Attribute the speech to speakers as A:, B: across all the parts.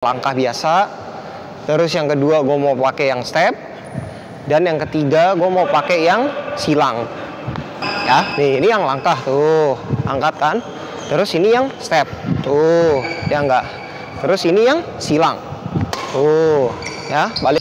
A: langkah biasa. Terus yang kedua gue mau pakai yang step. Dan yang ketiga gue mau pakai yang silang. Ya, nih ini yang langkah tuh, angkat kan. Terus ini yang step, tuh, ya enggak. Terus ini yang silang, tuh, ya balik.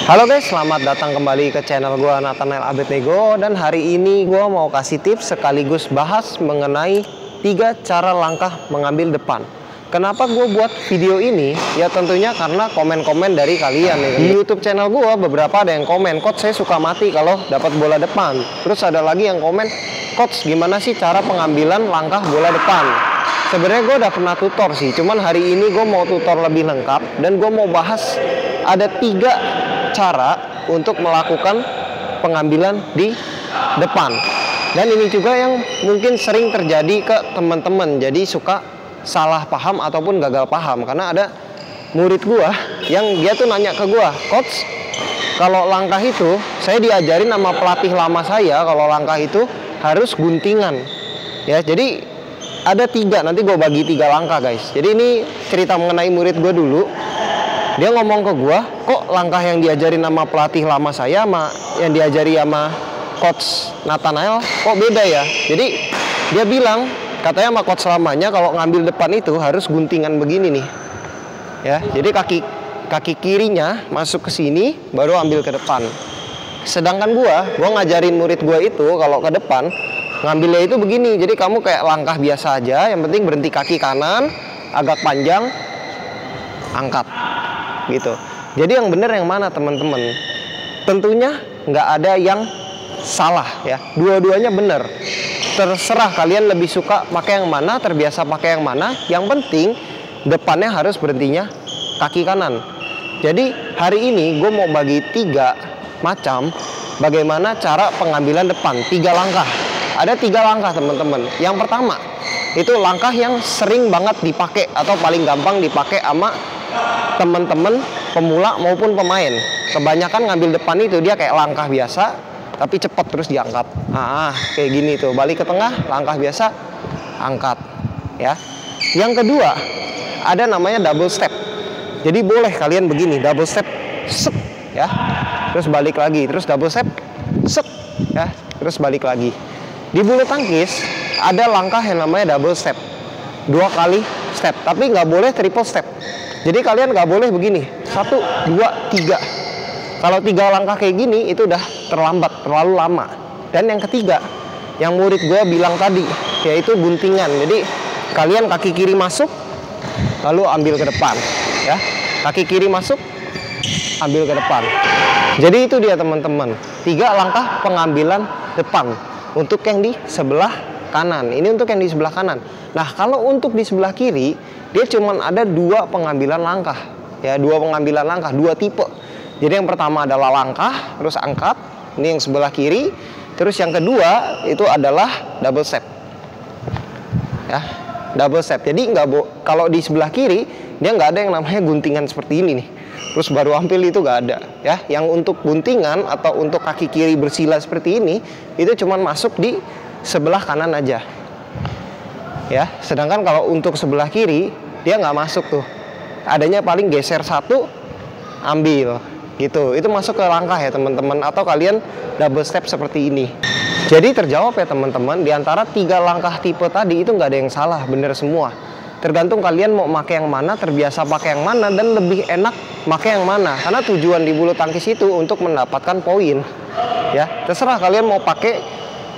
A: Halo guys, selamat datang kembali ke channel gua Nathanael Abednego. Dan hari ini gua mau kasih tips sekaligus bahas mengenai 3 cara langkah mengambil depan. Kenapa gue buat video ini? Ya tentunya karena komen-komen dari kalian nih. Di YouTube channel gue beberapa ada yang komen, "Coach, saya suka mati kalau dapat bola depan." Terus ada lagi yang komen, "Coach, gimana sih cara pengambilan langkah bola depan?" Sebenarnya gue udah pernah tutor sih, cuman hari ini gue mau tutor lebih lengkap dan gue mau bahas ada 3 cara untuk melakukan pengambilan di depan. Dan ini juga yang mungkin sering terjadi ke teman-teman, jadi suka salah paham ataupun gagal paham. Karena ada murid gua yang dia tuh nanya ke gua, "Coach, kalau langkah itu saya diajarin sama pelatih lama saya kalau langkah itu harus guntingan." Ya, jadi ada 3, nanti gue bagi 3 langkah guys. Jadi ini cerita mengenai murid gue dulu. Dia ngomong ke gua, "Kok langkah yang diajarin sama pelatih lama saya sama yang diajari sama coach Nathanael kok beda ya?" Jadi dia bilang, katanya sama coach lamanya kalau ngambil depan itu harus guntingan begini nih. Ya, jadi kaki kirinya masuk ke sini baru ambil ke depan. Sedangkan gua ngajarin murid gua itu kalau ke depan ngambilnya itu begini. Jadi kamu kayak langkah biasa aja, yang penting berhenti kaki kanan agak panjang, angkat. Gitu. Jadi yang benar yang mana teman-teman? Tentunya nggak ada yang salah ya. Dua-duanya benar. Terserah kalian lebih suka pakai yang mana, terbiasa pakai yang mana. Yang penting depannya harus berhentinya kaki kanan. Jadi hari ini gue mau bagi 3 macam bagaimana cara pengambilan depan. 3 langkah. Ada 3 langkah teman-teman. Yang pertama itu langkah yang sering banget dipakai atau paling gampang dipakai sama teman-teman pemula maupun pemain. Kebanyakan ngambil depan itu dia kayak langkah biasa tapi cepat terus diangkat. Kayak gini tuh, balik ke tengah, langkah biasa, angkat ya. Yang kedua ada namanya double step. Jadi boleh kalian begini, double step, set ya, terus balik lagi, terus double step, set ya, terus balik lagi. Di bulu tangkis ada langkah yang namanya double step, 2 kali step, tapi nggak boleh triple step. Jadi kalian nggak boleh begini, 1, 2, 3. Kalau 3 langkah kayak gini itu udah terlambat, terlalu lama. Dan yang ketiga, yang murid gue bilang tadi, yaitu guntingan. Jadi kalian kaki kiri masuk, lalu ambil ke depan, ya. Kaki kiri masuk, ambil ke depan. Jadi itu dia teman-teman, 3 langkah pengambilan depan untuk yang di sebelah kanan. Ini untuk yang di sebelah kanan. Nah kalau untuk di sebelah kiri, dia cuma ada 2 pengambilan langkah ya, 2 pengambilan langkah, 2 tipe. Jadi yang pertama adalah langkah terus angkat, ini yang sebelah kiri. Terus yang kedua itu adalah double step ya, double step. Jadi kalau di sebelah kiri dia nggak ada yang namanya guntingan seperti ini nih terus baru ambil, itu nggak ada ya. Yang untuk guntingan atau untuk kaki kiri bersila seperti ini itu cuma masuk di sebelah kanan aja ya. Sedangkan kalau untuk sebelah kiri dia nggak masuk tuh, adanya paling geser 1 ambil gitu. Itu masuk ke langkah ya teman-teman, atau kalian double step seperti ini. Jadi terjawab ya teman-teman, di antara 3 langkah tipe tadi itu nggak ada yang salah, bener semua. Tergantung kalian mau pakai yang mana, terbiasa pakai yang mana, dan lebih enak pakai yang mana. Karena tujuan di bulu tangkis itu untuk mendapatkan poin ya. Terserah kalian mau pakai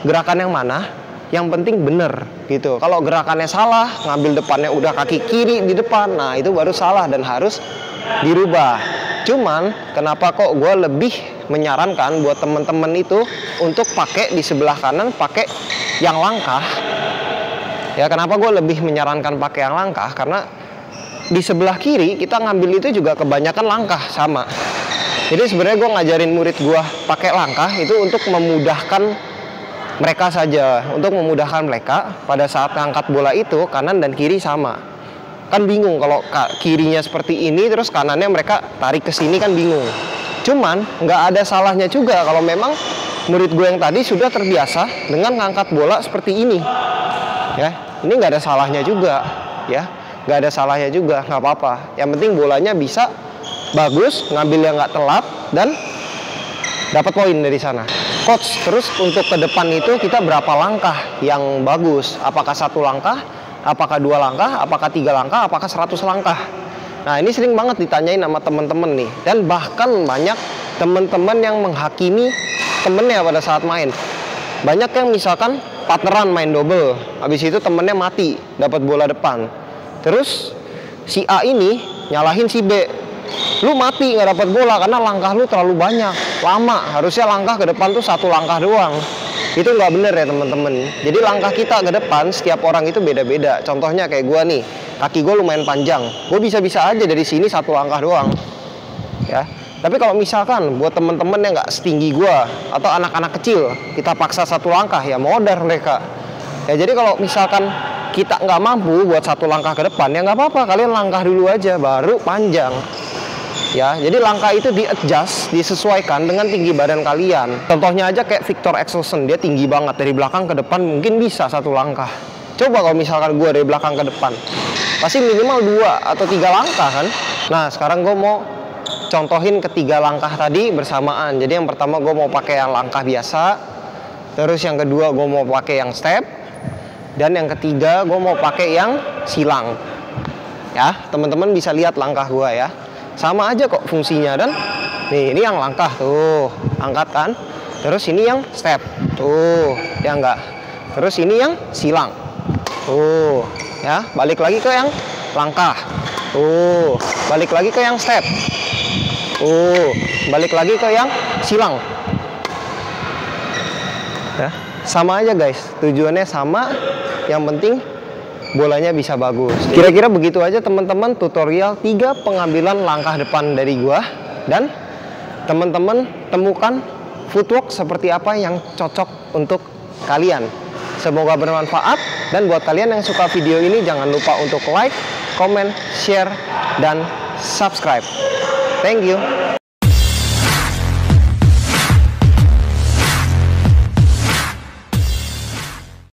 A: gerakan yang mana, yang penting bener gitu. Kalau gerakannya salah, ngambil depannya udah kaki kiri di depan, nah itu baru salah dan harus dirubah. Cuman kenapa kok gue lebih menyarankan buat temen-temen itu untuk pakai di sebelah kanan, pakai yang langkah ya. Kenapa gue lebih menyarankan pakai yang langkah? Karena di sebelah kiri kita ngambil itu juga kebanyakan langkah sama. Jadi sebenarnya gue ngajarin murid gue pakai langkah itu untuk memudahkan mereka saja, untuk memudahkan mereka pada saat ngangkat bola itu kanan dan kiri sama Kan bingung kalau kirinya seperti ini terus kanannya mereka tarik ke sini, kan bingung. Cuman nggak ada salahnya juga kalau memang murid gue yang tadi sudah terbiasa dengan ngangkat bola seperti ini. Ya, ini nggak ada salahnya juga, ya, nggak ada salahnya juga, nggak apa-apa. Yang penting bolanya bisa bagus, ngambilnya nggak telat dan dapat poin dari sana. Coach, terus untuk ke depan itu kita berapa langkah yang bagus? Apakah 1 langkah? Apakah 2 langkah? Apakah 3 langkah? Apakah 100 langkah? Nah, ini sering banget ditanyain sama temen-temen nih. Dan bahkan banyak temen-temen yang menghakimi temennya pada saat main. Banyak yang misalkan partneran main double, habis itu temennya mati, dapat bola depan. Terus si A ini nyalahin si B. Lu mati nggak dapat bola karena langkah lu terlalu banyak, lama. Harusnya langkah ke depan tuh 1 langkah doang. Itu nggak bener ya teman-teman. Jadi langkah kita ke depan setiap orang itu beda-beda. Contohnya kayak gue nih, kaki gue lumayan panjang. Gue bisa-bisa aja dari sini 1 langkah doang. Ya. Tapi kalau misalkan buat teman-teman yang nggak setinggi gue atau anak-anak kecil, kita paksa 1 langkah, ya modar mereka. Ya jadi kalau misalkan kita nggak mampu buat 1 langkah ke depan, ya nggak apa-apa. Kalian langkah dulu aja, baru panjang. Ya, jadi langkah itu di-adjust, disesuaikan dengan tinggi badan kalian. Contohnya aja kayak Victor Axelsen, dia tinggi banget, dari belakang ke depan mungkin bisa 1 langkah. Coba kalau misalkan gue dari belakang ke depan, pasti minimal 2 atau 3 langkah kan. Nah, sekarang gue mau contohin ketiga langkah tadi bersamaan. Jadi yang pertama gue mau pakai yang langkah biasa, terus yang kedua gue mau pakai yang step, dan yang ketiga gue mau pakai yang silang. Ya, teman-teman bisa lihat langkah gue ya. Sama aja kok fungsinya. Dan nih, ini yang langkah tuh, angkat kan. Terus ini yang step tuh, ya enggak. Terus ini yang silang tuh, ya. Balik lagi ke yang langkah tuh, balik lagi ke yang step tuh, balik lagi ke yang silang. Ya, sama aja guys, tujuannya sama. Yang penting bolanya bisa bagus. Kira-kira begitu aja teman-teman tutorial 3 pengambilan langkah depan dari gua. Dan teman-teman temukan footwork seperti apa yang cocok untuk kalian. Semoga bermanfaat. Dan buat kalian yang suka video ini, jangan lupa untuk like, comment, share, dan subscribe. Thank you.